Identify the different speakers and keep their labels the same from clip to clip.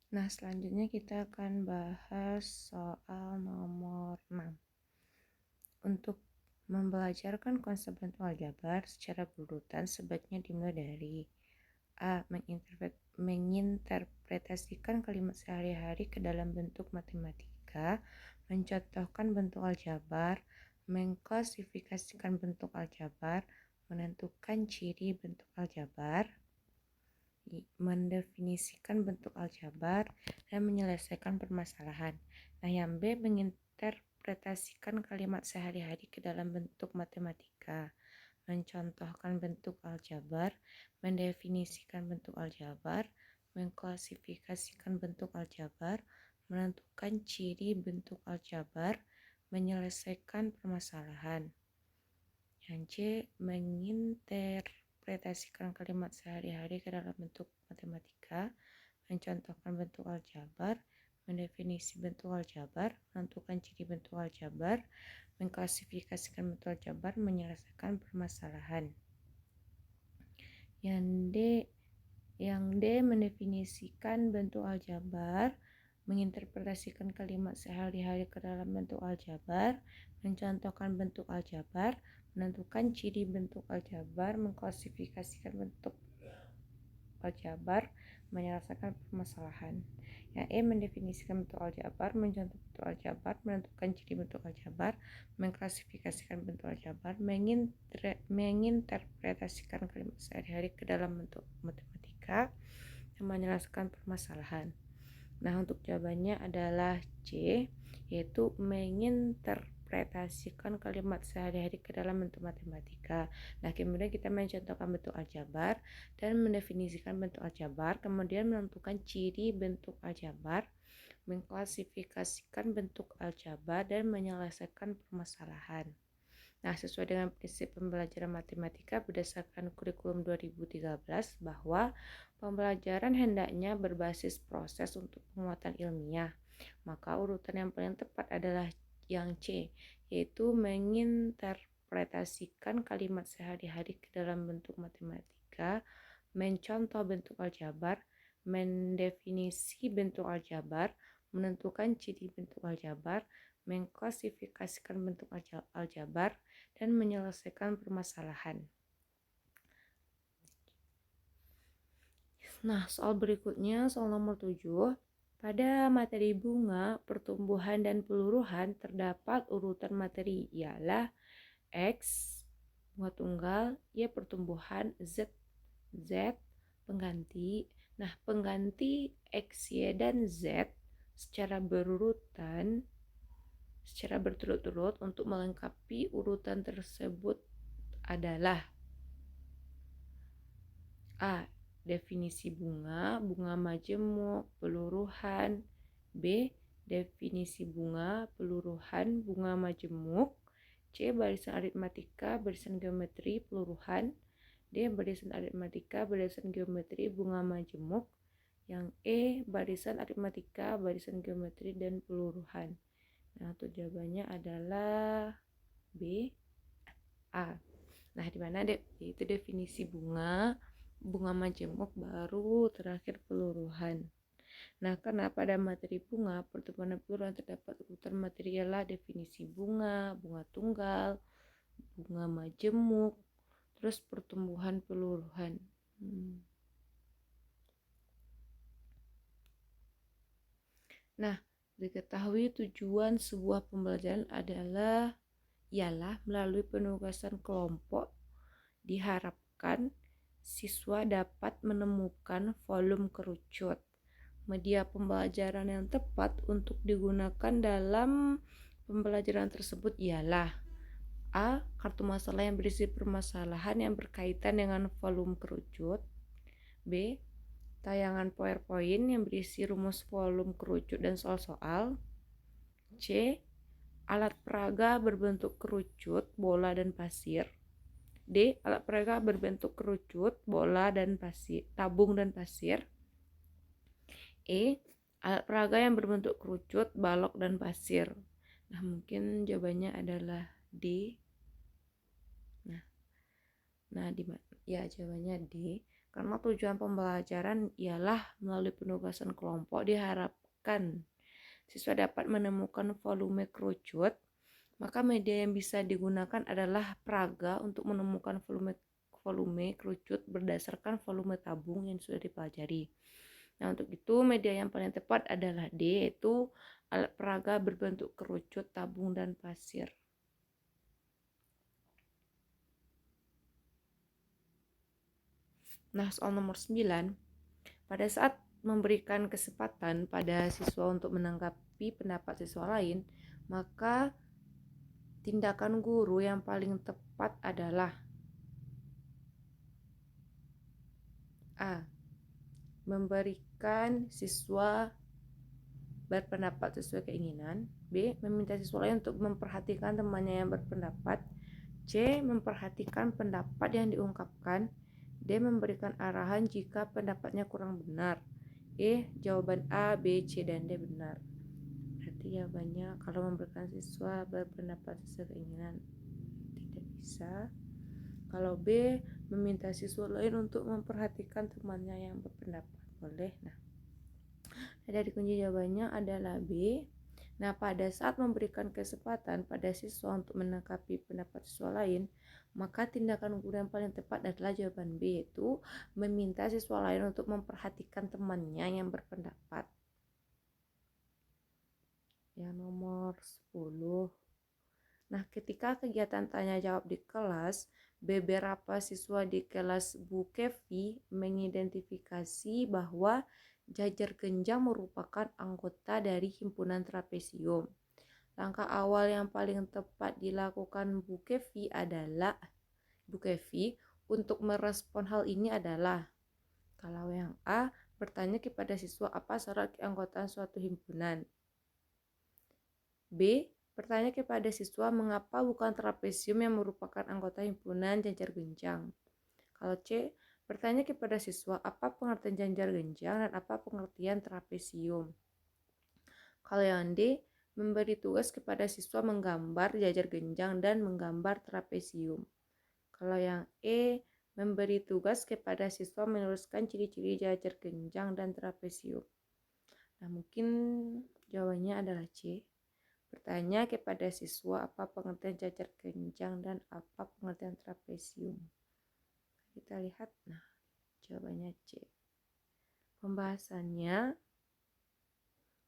Speaker 1: Nah, selanjutnya kita akan bahas soal nomor 6. Untuk membelajarkan konsep bentuk aljabar secara berurutan sebaiknya dimulai dari A. Menginterpretasikan kalimat sehari-hari ke dalam bentuk matematika, mencontohkan bentuk aljabar, mengklasifikasikan bentuk aljabar, menentukan ciri bentuk aljabar, mendefinisikan bentuk aljabar, dan menyelesaikan permasalahan. Nah, yang B, menginterpretasikan kalimat sehari-hari ke dalam bentuk matematika, mencontohkan bentuk aljabar, mendefinisikan bentuk aljabar, mengklasifikasikan bentuk aljabar, menentukan ciri bentuk aljabar, menyelesaikan permasalahan. Yang C, menginterpretasikan kalimat sehari-hari ke dalam bentuk matematika, mencontohkan bentuk aljabar, mendefinisi bentuk aljabar, menentukan ciri bentuk aljabar, mengklasifikasikan bentuk aljabar, menyelesaikan permasalahan. Yang D, mendefinisikan bentuk aljabar, menginterpretasikan kalimat sehari-hari ke dalam bentuk aljabar, mencontohkan bentuk aljabar, menentukan ciri bentuk aljabar, mengklasifikasikan bentuk aljabar, menyelesaikan permasalahan. Yang E, mendefinisikan bentuk aljabar, mencontohkan bentuk aljabar, menentukan ciri bentuk aljabar, mengklasifikasikan bentuk aljabar, menginterpretasikan kalimat sehari-hari ke dalam bentuk matematika, dan menyelesaikan permasalahan. Nah, untuk jawabannya adalah C, yaitu menginterpretasikan kalimat sehari-hari ke dalam bentuk matematika. Nah, kemudian kita mencontohkan bentuk aljabar dan mendefinisikan bentuk aljabar, kemudian menentukan ciri bentuk aljabar, mengklasifikasikan bentuk aljabar, dan menyelesaikan permasalahan. Nah, sesuai dengan prinsip pembelajaran matematika berdasarkan kurikulum 2013 bahwa pembelajaran hendaknya berbasis proses untuk penguatan ilmiah. Maka urutan yang paling tepat adalah yang C, yaitu menginterpretasikan kalimat sehari-hari ke dalam bentuk matematika, mencontoh bentuk aljabar, mendefinisi bentuk aljabar, menentukan ciri bentuk aljabar, mengklasifikasikan bentuk aljabar, dan menyelesaikan permasalahan. Nah, soal berikutnya, soal nomor 7. Pada materi bunga, pertumbuhan, dan peluruhan terdapat urutan materi ialah X, bunga tunggal, Y, pertumbuhan, Z, pengganti. Nah, pengganti X, Y, dan Z secara berturut-turut untuk melengkapi urutan tersebut adalah A. Definisi bunga, bunga majemuk, peluruhan. B. Definisi bunga, peluruhan, bunga majemuk. C. Barisan aritmatika, barisan geometri, peluruhan. D. Barisan aritmatika, barisan geometri, bunga majemuk. Yang E. Barisan aritmatika, barisan geometri, dan peluruhan. Nah, untuk jawabannya adalah B, A. Nah, di mana itu definisi bunga majemuk, baru terakhir peluruhan. Nah, karena pada materi bunga, pertumbuhan dan peluruhan terdapat urutan materi ialah definisi bunga, bunga tunggal, bunga majemuk, terus pertumbuhan peluruhan. Nah, diketahui tujuan sebuah pembelajaran ialah melalui penugasan kelompok diharapkan siswa dapat menemukan volume kerucut. Media pembelajaran yang tepat untuk digunakan dalam pembelajaran tersebut ialah A. Kartu masalah yang berisi permasalahan yang berkaitan dengan volume kerucut. B. Tayangan PowerPoint yang berisi rumus volume kerucut dan soal-soal. C. Alat peraga berbentuk kerucut, bola, dan pasir. D. Alat peraga berbentuk kerucut, bola, dan pasir, tabung, dan pasir. E. Alat peraga yang berbentuk kerucut, balok, dan pasir. Nah, mungkin jawabannya adalah D. Nah, jawabannya D. Karena tujuan pembelajaran ialah melalui penugasan kelompok diharapkan siswa dapat menemukan volume kerucut, maka media yang bisa digunakan adalah peraga untuk menemukan volume kerucut berdasarkan volume tabung yang sudah dipelajari. Nah, untuk itu media yang paling tepat adalah D, yaitu alat peraga berbentuk kerucut, tabung, dan pasir. Nah, soal nomor 9. Pada saat memberikan kesempatan pada siswa untuk menanggapi pendapat siswa lain, maka tindakan guru yang paling tepat adalah A. Memberikan siswa berpendapat sesuai keinginan. B. Meminta siswa lain untuk memperhatikan temannya yang berpendapat. C. Memperhatikan pendapat yang diungkapkan. D. Memberikan arahan jika pendapatnya kurang benar. E. Jawaban A, B, C, dan D benar. Berarti jawabannya kalau memberikan siswa berpendapat sesuai keinginan tidak bisa. Kalau B, meminta siswa lain untuk memperhatikan temannya yang berpendapat, boleh. Nah, dari kunci jawabannya adalah B. Nah, pada saat memberikan kesempatan pada siswa untuk menanggapi pendapat siswa lain, maka tindakan guru yang paling tepat adalah jawaban B, yaitu meminta siswa lain untuk memperhatikan temannya yang berpendapat. Yang nomor 10. Nah, ketika kegiatan tanya jawab di kelas, beberapa siswa di kelas Bu Kevi mengidentifikasi bahwa jajar genjang merupakan anggota dari himpunan trapesium. Langkah awal yang paling tepat dilakukan Bu Kevi untuk merespon hal ini adalah, kalau yang A, bertanya kepada siswa apa syarat keanggotaan suatu himpunan. B. Bertanya kepada siswa mengapa bukan trapesium yang merupakan anggota himpunan jajar genjang. Kalau C, bertanya kepada siswa apa pengertian jajar genjang dan apa pengertian trapesium. Kalau yang D, memberi tugas kepada siswa menggambar jajar genjang dan menggambar trapesium. Kalau yang E, memberi tugas kepada siswa menuliskan ciri-ciri jajar genjang dan trapesium. Nah, mungkin jawabannya adalah C. Bertanya kepada siswa apa pengertian jajar genjang dan apa pengertian trapesium. Kita lihat, nah jawabannya C. Pembahasannya,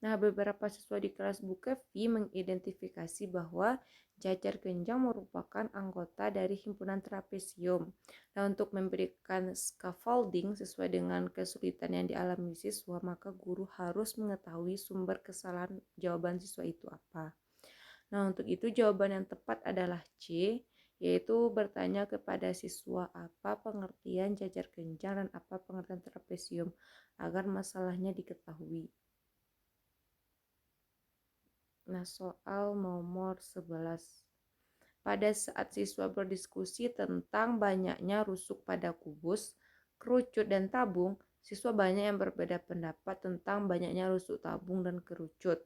Speaker 1: nah beberapa siswa di kelas Bu Kevi mengidentifikasi bahwa jajar genjang merupakan anggota dari himpunan trapesium. Nah, untuk memberikan scaffolding sesuai dengan kesulitan yang dialami siswa, maka guru harus mengetahui sumber kesalahan jawaban siswa itu apa. Nah, untuk itu jawaban yang tepat adalah C, yaitu bertanya kepada siswa apa pengertian jajar genjang dan apa pengertian trapesium agar masalahnya diketahui. Nah, soal nomor 11. Pada saat siswa berdiskusi tentang banyaknya rusuk pada kubus, kerucut, dan tabung, siswa banyak yang berbeda pendapat tentang banyaknya rusuk, tabung, dan kerucut.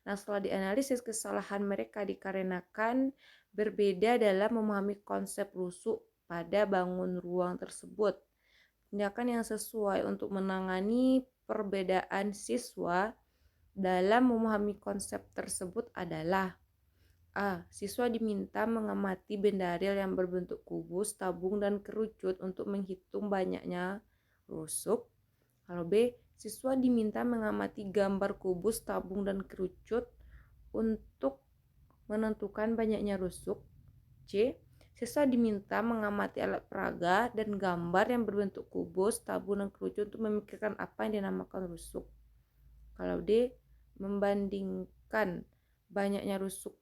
Speaker 1: Nah, setelah dianalisis, kesalahan mereka dikarenakan berbeda dalam memahami konsep rusuk pada bangun ruang tersebut. Tindakan yang sesuai untuk menangani perbedaan siswa dalam memahami konsep tersebut adalah A. Siswa diminta mengamati benda real yang berbentuk kubus, tabung, dan kerucut untuk menghitung banyaknya rusuk. Kalau B. Siswa diminta mengamati gambar kubus, tabung, dan kerucut untuk menentukan banyaknya rusuk. C. Siswa diminta mengamati alat peraga dan gambar yang berbentuk kubus, tabung, dan kerucut untuk memikirkan apa yang dinamakan rusuk. Kalau D. Membandingkan banyaknya rusuk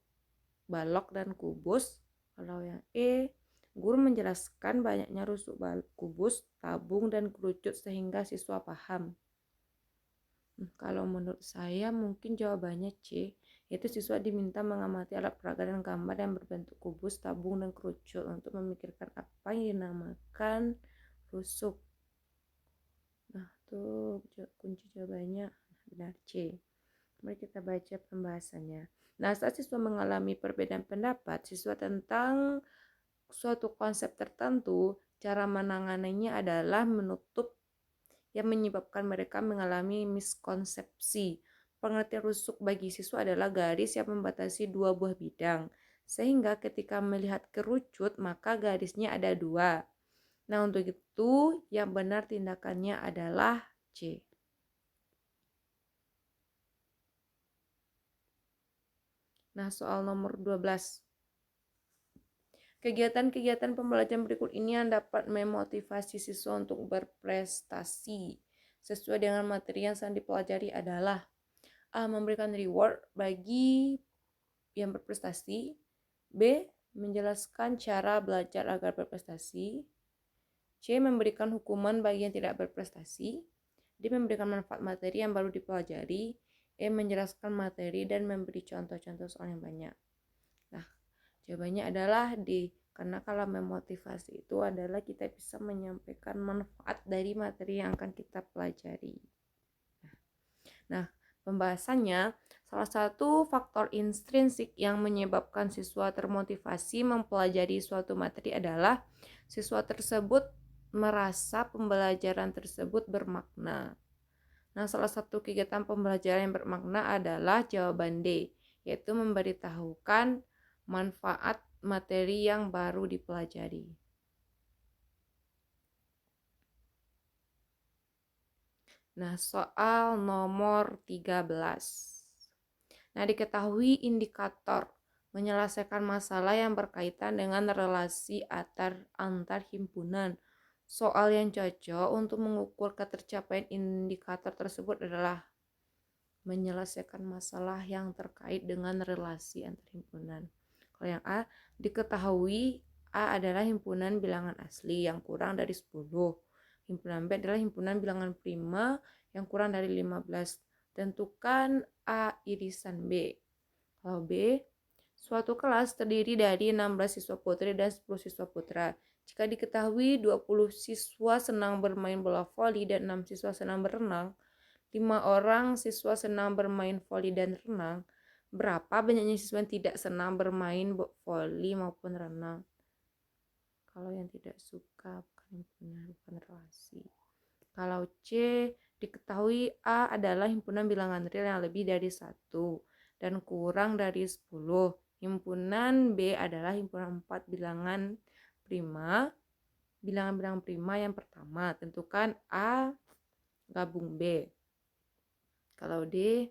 Speaker 1: balok dan kubus. Kalau yang E, guru menjelaskan banyaknya rusuk kubus, tabung, dan kerucut sehingga siswa paham. Kalau menurut saya mungkin jawabannya C, yaitu siswa diminta mengamati alat peraga dan gambar yang berbentuk kubus, tabung, dan kerucut untuk memikirkan apa yang dinamakan rusuk. Nah, tuh kunci jawabannya benar C. Mari kita baca pembahasannya. Nah, saat siswa mengalami perbedaan pendapat siswa tentang suatu konsep tertentu, cara menanganinya adalah menutup yang menyebabkan mereka mengalami miskonsepsi. Pengertian rusuk bagi siswa adalah garis yang membatasi dua buah bidang, sehingga ketika melihat kerucut maka garisnya ada dua. Nah, untuk itu yang benar tindakannya adalah C. Nah, soal nomor 12. Kegiatan-kegiatan pembelajaran berikut ini yang dapat memotivasi siswa untuk berprestasi sesuai dengan materi yang sedang dipelajari adalah A. Memberikan reward bagi yang berprestasi. B. Menjelaskan cara belajar agar berprestasi. C. Memberikan hukuman bagi yang tidak berprestasi. D. Memberikan manfaat materi yang baru dipelajari. E. Menjelaskan materi dan memberi contoh-contoh soal yang banyak. Nah, jawabannya adalah D. Karena kalau memotivasi itu adalah kita bisa menyampaikan manfaat dari materi yang akan kita pelajari. Nah, pembahasannya, salah satu faktor intrinsik yang menyebabkan siswa termotivasi mempelajari suatu materi adalah siswa tersebut merasa pembelajaran tersebut bermakna. Nah, salah satu kegiatan pembelajaran yang bermakna adalah jawaban D, yaitu memberitahukan manfaat materi yang baru dipelajari. Nah, soal nomor 13. Nah, diketahui indikator menyelesaikan masalah yang berkaitan dengan relasi antar himpunan. Soal yang cocok untuk mengukur ketercapaian indikator tersebut adalah menyelesaikan masalah yang terkait dengan relasi antar himpunan. Kalau yang A, diketahui A adalah himpunan bilangan asli yang kurang dari 10. Himpunan B adalah himpunan bilangan prima yang kurang dari 15. Tentukan A irisan B. Kalau B, suatu kelas terdiri dari 16 siswa putri dan 10 siswa putra. Jika diketahui 20 siswa senang bermain bola voli dan 6 siswa senang berenang, 5 orang siswa senang bermain voli dan renang, berapa banyaknya siswa yang tidak senang bermain voli maupun renang? Kalau yang tidak suka bukan relasi. Kalau C, diketahui A adalah himpunan bilangan real yang lebih dari 1 dan kurang dari 10. Himpunan B adalah himpunan 4 bilangan prima. Bilangan-bilangan prima yang pertama, tentukan A gabung B. Kalau D,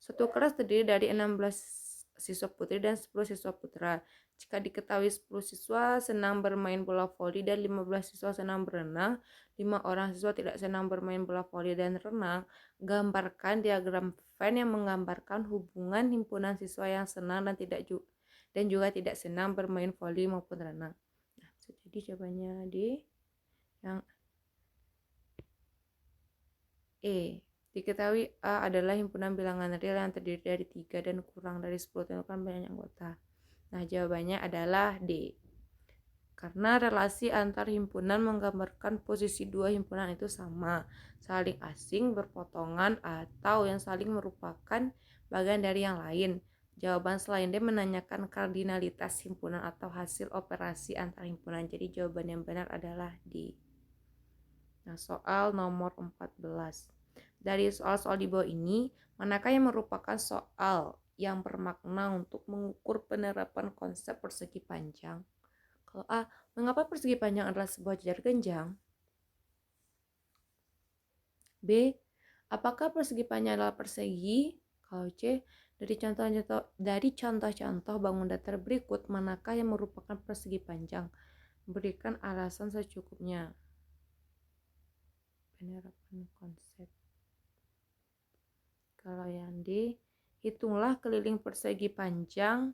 Speaker 1: suatu kelas terdiri dari 16 siswa putri dan 10 siswa putra. Jika diketahui 10 siswa senang bermain bola voli dan 15 siswa senang berenang, 5 orang siswa tidak senang bermain bola voli dan renang, gambarkan diagram Venn yang menggambarkan hubungan himpunan siswa yang senang dan juga tidak senang bermain voli maupun renang. Nah, jadi jawabannya D. Yang E. Diketahui A adalah himpunan bilangan real yang terdiri dari 3 dan kurang dari 10, tentukan banyak anggota. Nah, jawabannya adalah D. Karena relasi antar himpunan menggambarkan posisi dua himpunan itu sama, saling asing, berpotongan, atau yang saling merupakan bagian dari yang lain. Jawaban selain D menanyakan kardinalitas himpunan atau hasil operasi antar himpunan. Jadi jawaban yang benar adalah D. Nah, soal nomor 14. Dari soal-soal di bawah ini, manakah yang merupakan soal yang bermakna untuk mengukur penerapan konsep persegi panjang? Kalau A, mengapa persegi panjang adalah sebuah jajar genjang? B, apakah persegi panjang adalah persegi? Kalau C, dari contoh-contoh bangun datar berikut, manakah yang merupakan persegi panjang? Berikan alasan secukupnya. Penerapan konsep. Kalau yang D, hitunglah keliling persegi panjang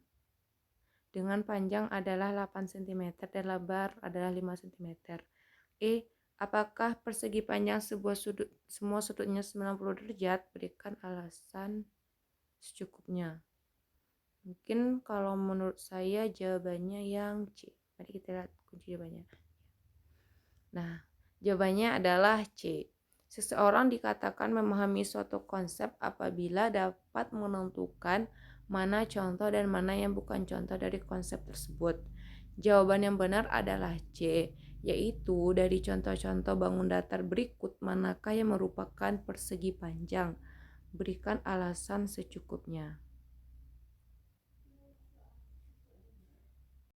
Speaker 1: dengan panjang adalah 8 cm dan lebar adalah 5 cm. E, apakah persegi panjang semua sudutnya 90 derajat? Berikan alasan secukupnya. Mungkin kalau menurut saya jawabannya yang C. Mari kita lihat kunci jawabannya. Nah, jawabannya adalah C. Seseorang dikatakan memahami suatu konsep apabila dapat menentukan mana contoh dan mana yang bukan contoh dari konsep tersebut. Jawaban yang benar adalah C, yaitu dari contoh-contoh bangun datar berikut manakah yang merupakan persegi panjang? Berikan alasan secukupnya.